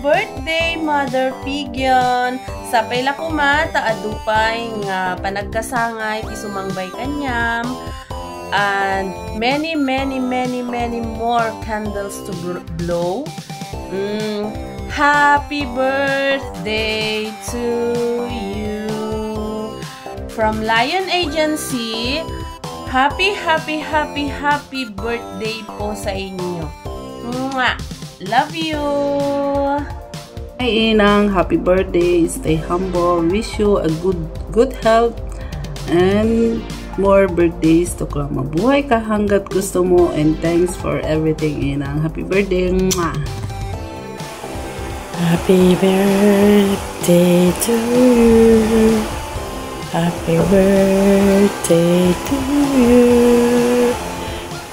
birthday, Mother Pigeon. Sapay la kuma, taadupay nga panagkasangay, isumangbay kanyam. And many more candles to blow. Happy birthday to you. From Lion Agency, happy birthday po sa inyo. Mwah! Love you! Hi Inang, happy birthday. Stay humble. Wish you a good health and more birthdays to come. Mabuhay ka hanggat gusto mo, and thanks for everything Inang. Happy birthday. Mwah! Happy birthday to you. Happy birthday to you.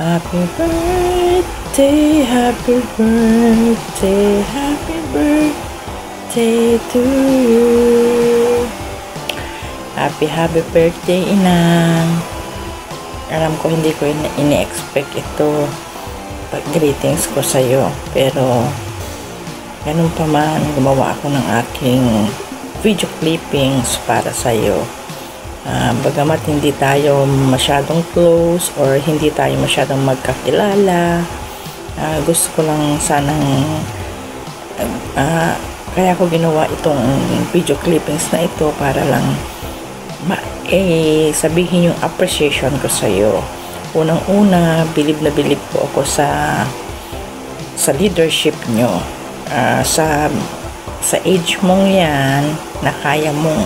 Happy birthday, happy birthday, happy birthday to you. Happy birthday, Inang. Alam ko hindi ko ini-expect ito pag-greetings ko sa'yo, pero ganun pa man, gumawa ako ng aking video clippings para sa'yo. Bagamat hindi tayo masyadong close or hindi tayo masyadong magkakilala, gusto ko lang sanang kaya ko ginawa itong video clippings na ito para lang sabihin yung appreciation ko sa iyo. Unang-una, bilib na bilib po ako sa leadership nyo. Sa age mong yan na kaya mong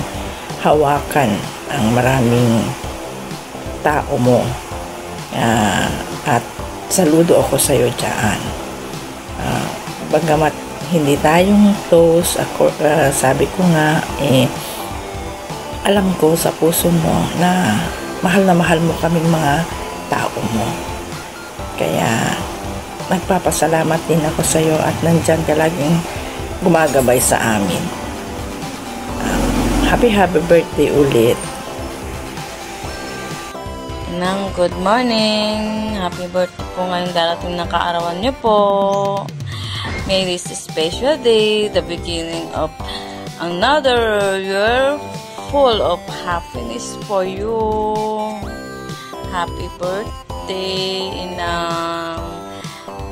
hawakan ang maraming tao mo, at saludo ako sa iyo dyan. Bagamat hindi tayong close, sabi ko nga, alam ko sa puso mo na mahal mo kaming mga tao mo. Kaya nagpapasalamat din ako sa iyo at nandyan ka laging gumagabay sa amin. Happy birthday ulit. Nang good morning. Happy birthday po ngayong darating na kaarawan niyo po. May this special day, the beginning of another year full of happiness for you. Happy birthday, Inang.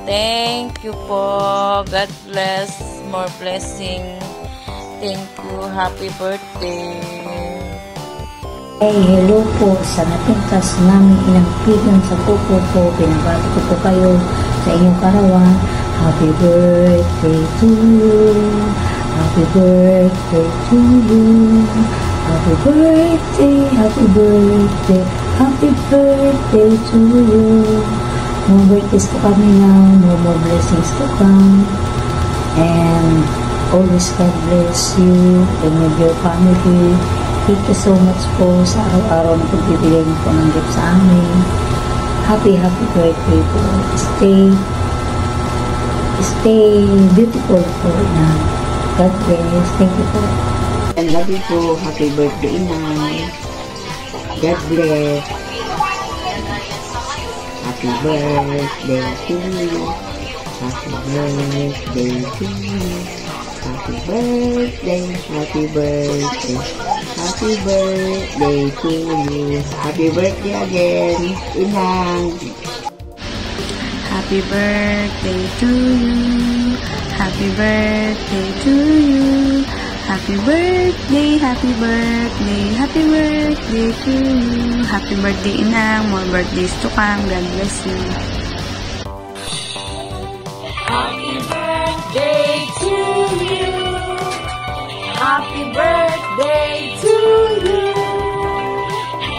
Thank you po. God bless. More blessing. Thank you. Happy birthday. Hey, hello po sa natingkas namin Inang Pigeon sa pupo po. Pinabati ko po kayo sa inyong karawan. Happy birthday to you. Happy birthday to you. Happy birthday, happy birthday, happy birthday to you. More birthdays to kami now, more blessings to come. And always God bless you and with your family. Thank you so much po sa araw-araw na pagbibigay niyo po ng gift sa amin. Happy birthday po. Stay beautiful po na. God bless. Thank you po. I love you po. Happy birthday, Inang. God bless. Happy birthday to you. Happy birthday to you. Happy birthday, happy birthday. Happy birthday to you. Happy birthday again, Inang. Happy birthday to you. Happy birthday to you. Happy birthday, happy birthday, happy birthday to you. Happy birthday, Inang. More birthdays to come. God bless you. Happy birthday to you. Happy birthday to you.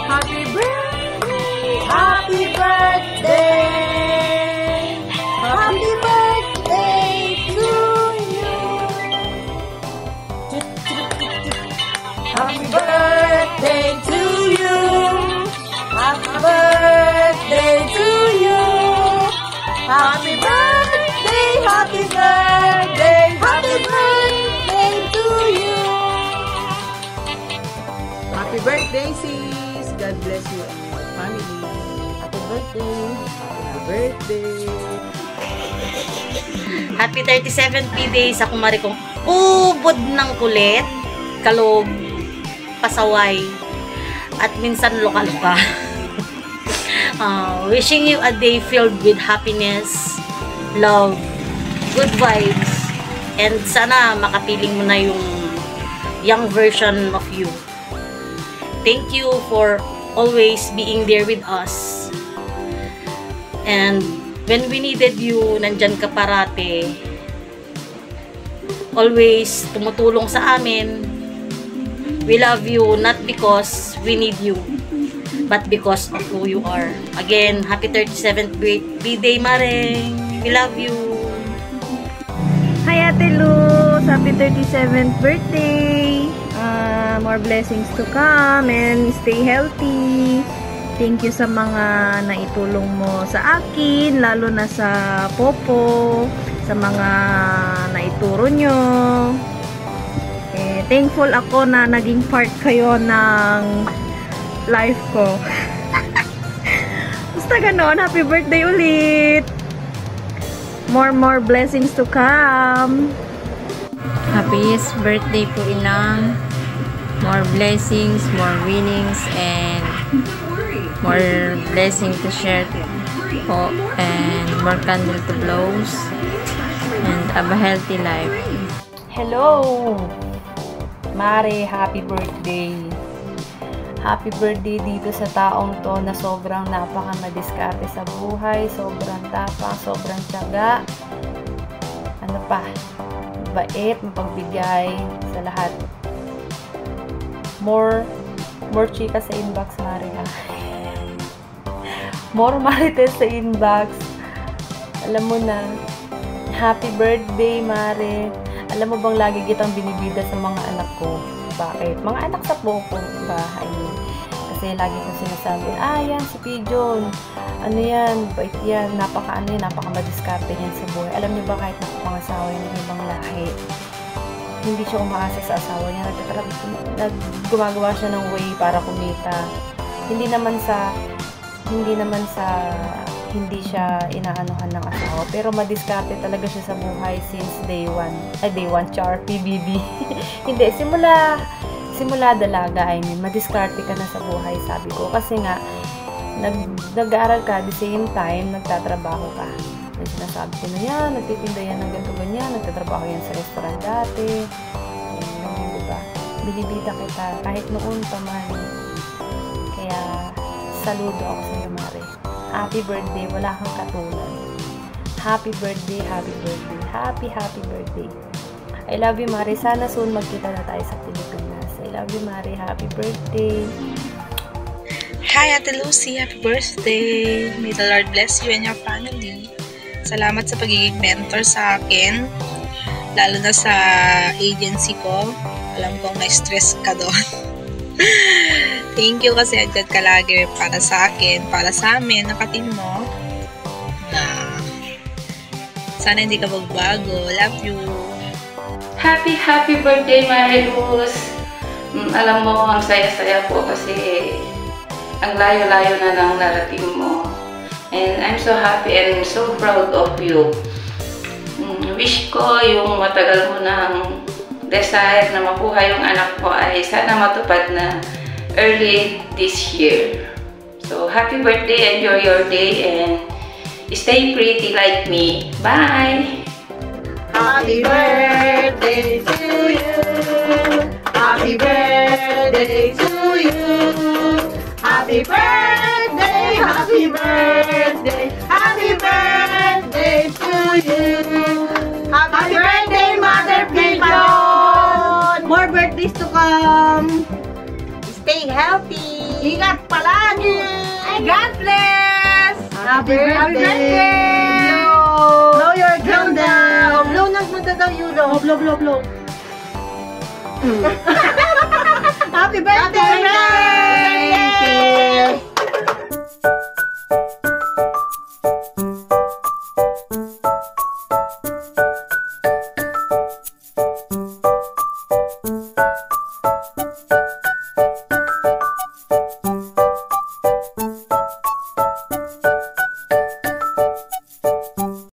Happy birthday. Happy birthday. Happy birthday to you. Happy birthday to you. Happy birthday to you. Happy birthday, happy birthday, happy birthday to you. Happy birthday, sis! God bless you and your family. Happy birthday! Happy birthday! Happy 37th birthday sa kumari kong ubod ng kulit, kalog, pasaway, at minsan lokal pa. Wishing you a day filled with happiness, love, good vibes, and sana makapiling mo na yung young version of you. Thank you for always being there with us. And when we needed you, nandyan ka parate. Always tumutulong sa amin. We love you not because we need you, but because of who you are. Again, happy 37th birthday, Mareng. We love you. Hi, Ate Luz! Happy 37th birthday! More blessings to come and stay healthy. Thank you sa mga naitulong mo sa akin, lalo na sa Popo, sa mga naituro nyo. Thankful ako na naging part kayo ng life ko. Basta ganon, happy birthday ulit! More blessings to come. Happiest birthday po, Inang. More blessings, more winnings, and more blessing to share po, and more candle to blow, and have a healthy life. Hello! Mare, happy birthday! Happy birthday dito sa taong to na sobrang napaka-madiskarte sa buhay, sobrang tapang, sobrang tiyaga. Ano pa? Bait, mapagbigay sa lahat. More chika sa inbox, Mare, ha? More marites sa inbox. Alam mo na, happy birthday, Mare. Alam mo bang lagi kitang binibida sa mga anak ko? Bakit? Mga anak sa Popo bahay. Kasi lagi kong sinasabi, yan si Pijon. Ano yan? Bait yan. Napaka-madiskarte yan sa buhay. Alam niyo ba kahit nakapangasawa yan ng ibang lahi, hindi siya umaasa sa asawa niya. Gumagawa siya ng way para kumita. Hindi naman sa hindi siya inaanuhan ng asawa. Pero madiskarte talaga siya sa buhay since day one. Day one, char, PBB. Hindi, simula dalaga, I mean, madiskarte ka na sa buhay, sabi ko. Kasi nga, nag-aaral ka, the same time, nagtatrabaho ka. May sinasabi ko na yan, nagtitinda yan ng ganito ganyan, nagtatrabaho yan sa restaurant dati. Ayun, diba? Binibita kita, kahit noon pa man. Kaya, saludo ako sa iyo, Mare. Happy birthday, wala kang katulad. Happy birthday, happy birthday, happy birthday. I love you, Mare. Sana soon magkita na tayo sa Pilipinas. I love you, Mare. Happy birthday. Hi, Ate Lucy. Happy birthday. May the Lord bless you and your family. Salamat sa pagiging mentor sa akin. Lalo na sa agency ko. Alam kong na-stress ka doon. Thank you kasi andyan ka lagi para sa akin, para sa amin, nakatin mo. Sana hindi ka magbago. Love you. Happy birthday, Mare Luz. Alam mo, ang saya-saya po kasi ang layo-layo na ng narating mo. And I'm so happy and so proud of you. Wish ko yung matagal mo ng desire na makuha yung anak mo ay sana matupad na early this year. So, happy birthday, enjoy your day, and stay pretty like me. Bye! Happy birthday to you. Happy birthday to you. Happy birthday, happy birthday, happy birthday to you. Happy birthday, Mother Pijon. More birthdays to come. Stay healthy. Ingat palagi. God bless. Happy birthday. Blow your candle. Blow na daw Euro. Blow. Happy birthday, birthday.